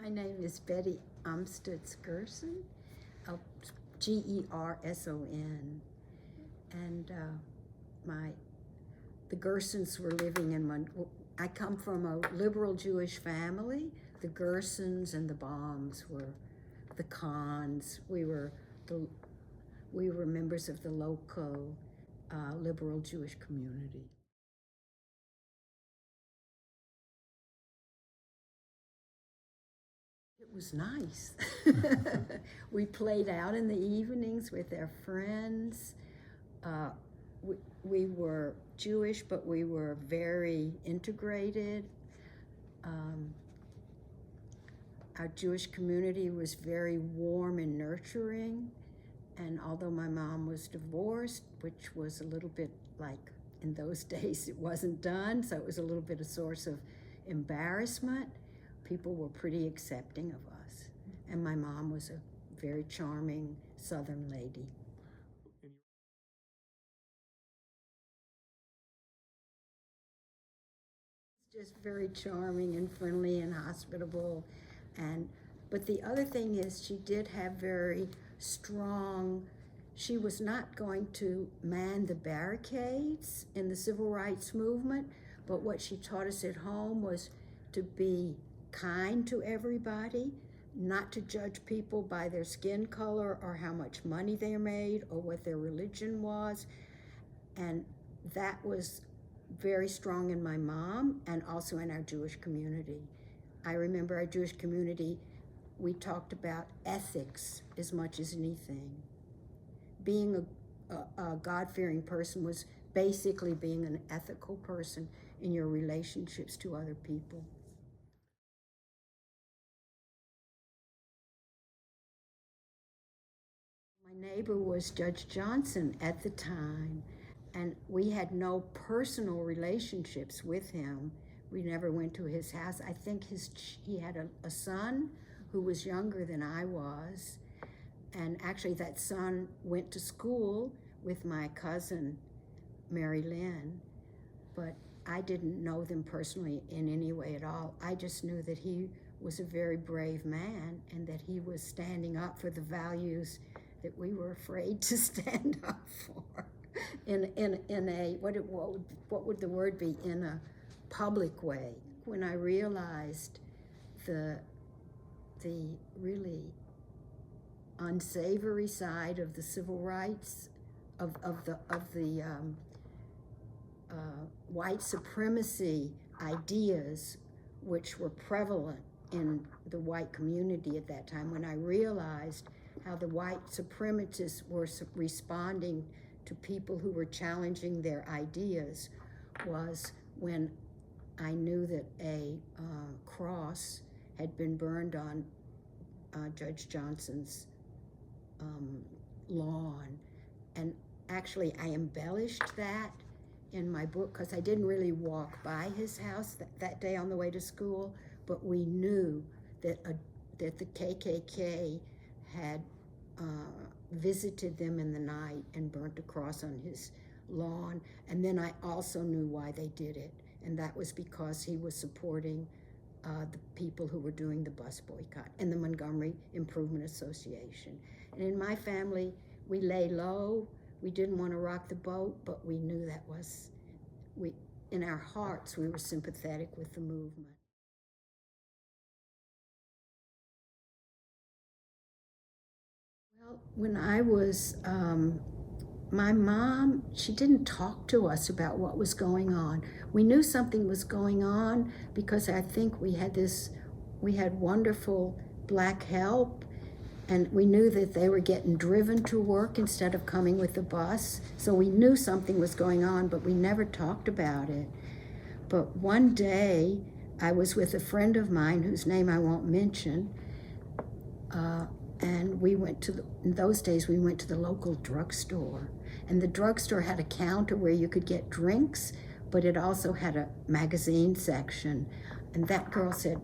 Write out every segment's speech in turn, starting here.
My name is Betty Amstutz Gerson, Gerson, and the Gersons were living in I come from a liberal Jewish family. The Gersons and the Baums were the Khans. We were members of the local liberal Jewish community. It was nice. We played out in the evenings with our friends. We were Jewish, but we were very integrated. Our Jewish community was very warm and nurturing. And although my mom was divorced, which was a little bit like, in those days it wasn't done, so it was a little bit a source of embarrassment, people were pretty accepting of us. And my mom was a very charming Southern lady. Just very charming and friendly and hospitable. But the other thing is, she did have very strong, she was not going to man the barricades in the civil rights movement, but what she taught us at home was to be kind to everybody, not to judge people by their skin color or how much money they made or what their religion was. And that was very strong in my mom and also in our Jewish community. I remember our Jewish community, we talked about ethics as much as anything. Being a God-fearing person was basically being an ethical person in your relationships to other people. My neighbor was Judge Johnson at the time, and we had no personal relationships with him. We never went to his house. I think he had a son who was younger than I was, and actually that son went to school with my cousin, Mary Lynn, but I didn't know them personally in any way at all. I just knew that he was a very brave man and that he was standing up for the values that we were afraid to stand up for in a, what would the word be, in a public way. When I realized the really unsavory side of the civil rights, of the white supremacy ideas which were prevalent in the white community at that time, when I realized how the white supremacists were responding to people who were challenging their ideas, was when I knew that a cross had been burned on Judge Johnson's lawn. And actually I embellished that in my book because I didn't really walk by his house that day on the way to school, but we knew that the KKK had visited them in the night and burnt a cross on his lawn. And then I also knew why they did it, and that was because he was supporting the people who were doing the bus boycott and the Montgomery Improvement Association. And in my family, we lay low. We didn't want to rock the boat, but we knew that was, in our hearts, we were sympathetic with the movement. Well, when I was, my mom, she didn't talk to us about what was going on. We knew something was going on because I think we had wonderful black help, and we knew that they were getting driven to work instead of coming with the bus. So we knew something was going on, but we never talked about it. But one day, I was with a friend of mine whose name I won't mention, and we went to in those days, we went to the local drugstore. And the drugstore had a counter where you could get drinks, but it also had a magazine section. And that girl said,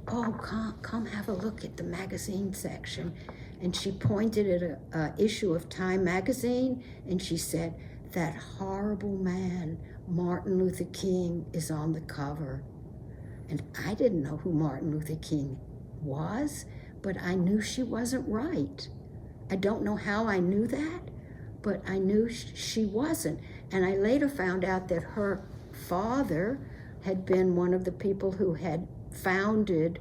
"Oh, come have a look at the magazine section." And she pointed at an issue of Time magazine, and she said, "That horrible man, Martin Luther King, is on the cover." And I didn't know who Martin Luther King was, but I knew she wasn't right. I don't know how I knew that, but I knew she wasn't. And I later found out that her father had been one of the people who had founded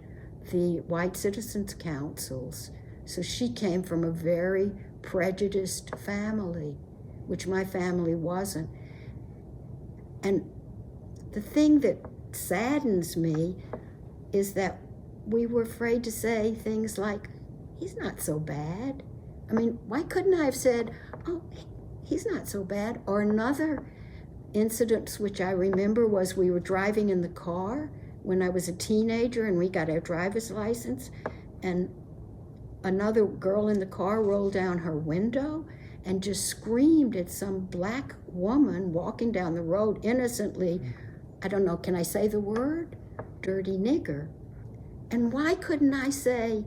the White Citizens Councils. So she came from a very prejudiced family, which my family wasn't. And the thing that saddens me is that we were afraid to say things like, he's not so bad. I mean, why couldn't I have said, oh, he's not so bad? Or another incident which I remember was we were driving in the car when I was a teenager and we got our driver's license, and another girl in the car rolled down her window and just screamed at some black woman walking down the road innocently. I don't know, can I say the word? Dirty nigger. And why couldn't I say,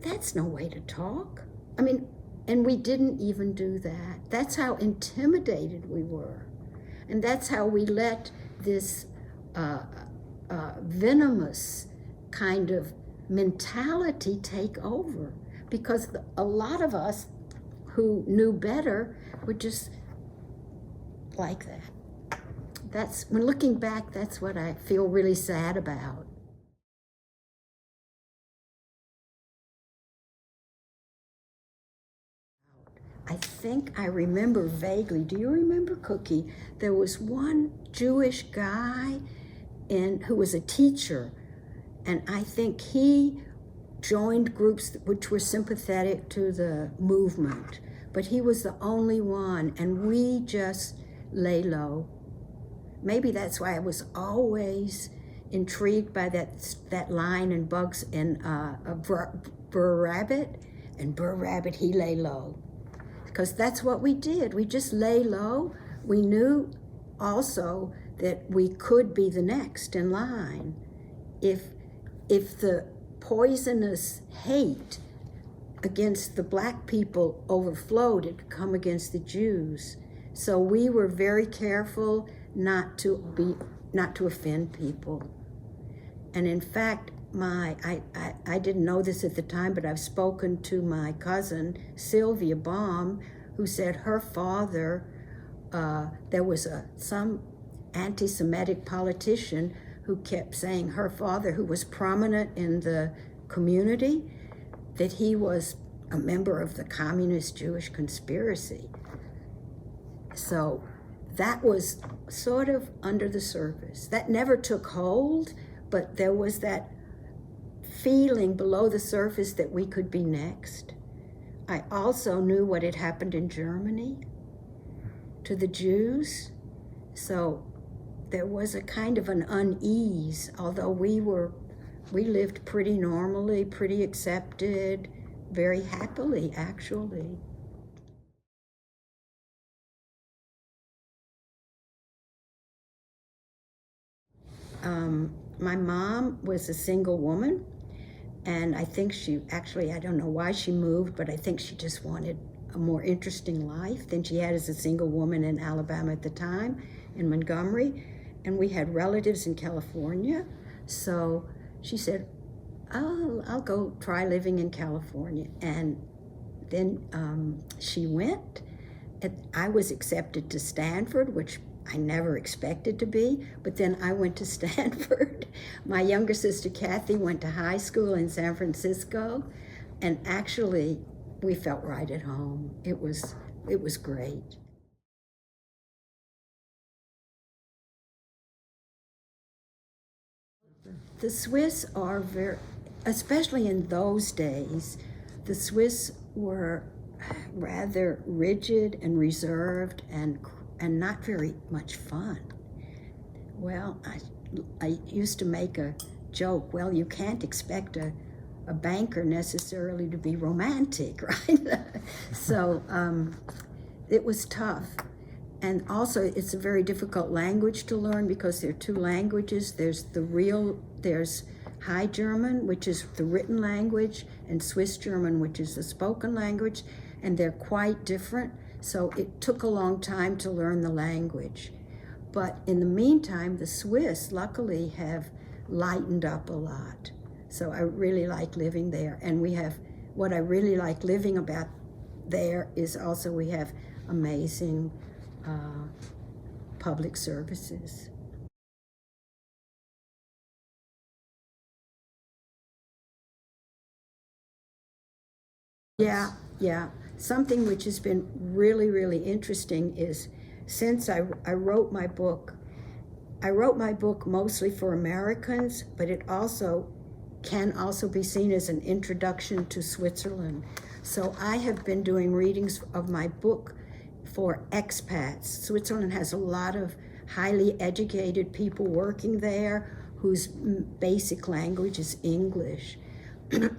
that's no way to talk? I mean, and we didn't even do that. That's how intimidated we were. And that's how we let this venomous kind of mentality take over. Because a lot of us who knew better were just like that. That's, when looking back, that's what I feel really sad about. I think I remember vaguely. Do you remember, Cookie? There was one Jewish guy who was a teacher, and I think he joined groups which were sympathetic to the movement, but he was the only one, and we just lay low. Maybe that's why I was always intrigued by that line in Bugs in Brer Rabbit, and Brer Rabbit, he lay low. Because that's what we did. We just lay low. We knew also that we could be the next in line. If the poisonous hate against the black people overflowed, it could come against the Jews. So we were very careful not to offend people. And in fact, I didn't know this at the time, but I've spoken to my cousin, Sylvia Baum, who said her father, there was some anti-Semitic politician who kept saying her father, who was prominent in the community, that he was a member of the communist Jewish conspiracy. So that was sort of under the surface. That never took hold, but there was that feeling below the surface that we could be next. I also knew what had happened in Germany to the Jews, so there was a kind of an unease, although we lived pretty normally, pretty accepted, very happily, actually. My mom was a single woman, and I think I don't know why she moved, but I think she just wanted a more interesting life than she had as a single woman in Alabama at the time, in Montgomery. And we had relatives in California. So she said, I'll go try living in California. And then she went. I was accepted to Stanford, which I never expected to be, but then I went to Stanford. My younger sister, Kathy, went to high school in San Francisco, and actually, we felt right at home. It was great. The Swiss are very, especially in those days, the Swiss were rather rigid and reserved and not very much fun. Well, I used to make a joke, well, you can't expect a banker necessarily to be romantic, right? So it was tough. And also, it's a very difficult language to learn because there are two languages. There's High German, which is the written language, and Swiss German, which is the spoken language, and they're quite different. So it took a long time to learn the language. But in the meantime, the Swiss, luckily, have lightened up a lot. So I really like living there. And we have, what I really like living about there is also we have amazing public services. Yeah, yeah. Something which has been really, really interesting is since I wrote my book, I wrote my book mostly for Americans, but it also can also be seen as an introduction to Switzerland. So I have been doing readings of my book for expats. Switzerland has a lot of highly educated people working there whose basic language is English.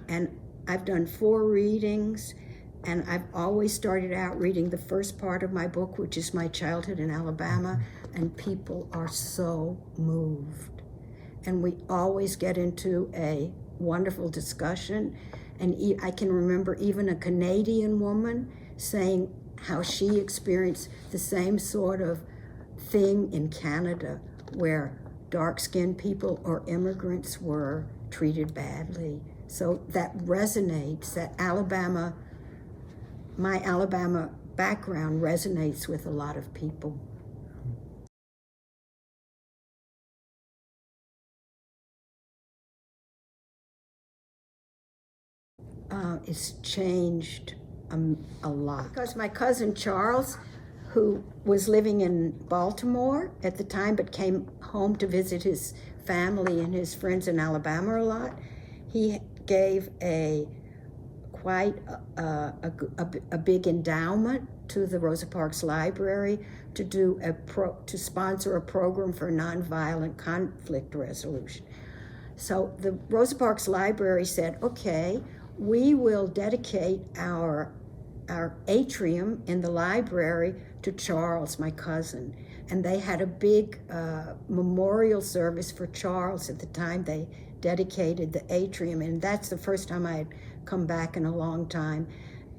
And I've done 4 readings, and I've always started out reading the first part of my book, which is my childhood in Alabama, and people are so moved. And we always get into a wonderful discussion. And I can remember even a Canadian woman saying how she experienced the same sort of thing in Canada, where dark-skinned people or immigrants were treated badly. So that resonates, that my Alabama background resonates with a lot of people. It's changed a lot. Because my cousin Charles, who was living in Baltimore at the time but came home to visit his family and his friends in Alabama a lot, he gave quite a big endowment to the Rosa Parks Library to sponsor a program for nonviolent conflict resolution. So the Rosa Parks Library said, okay, we will dedicate our atrium in the library to Charles, my cousin. And they had a big memorial service for Charles at the time they dedicated the atrium. And that's the first time I had come back in a long time.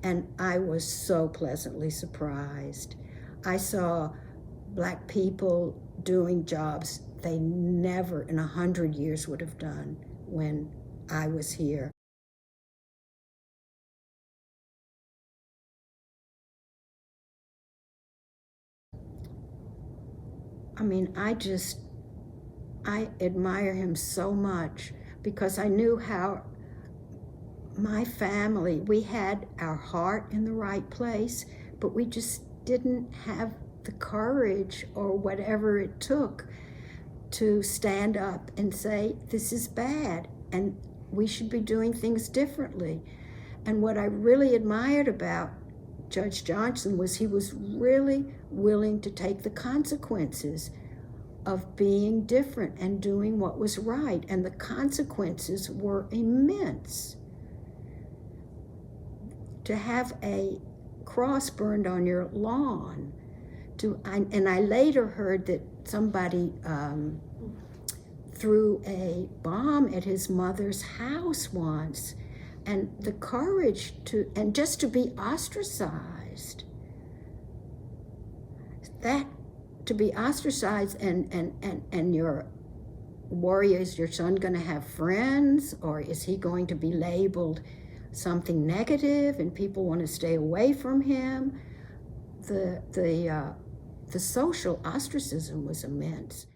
And I was so pleasantly surprised. I saw Black people doing jobs they never in 100 years would have done when I was here. I mean, I admire him so much because I knew how my family, we had our heart in the right place, but we just didn't have the courage or whatever it took to stand up and say, this is bad and we should be doing things differently. And what I really admired about Judge Johnson was he was really willing to take the consequences of being different and doing what was right. And the consequences were immense. To have a cross burned on your lawn, and I later heard that somebody threw a bomb at his mother's house once, and the courage and just to be ostracized, to be ostracized and your worry, is your son going to have friends, or is he going to be labeled something negative and people want to stay away from him? The social ostracism was immense.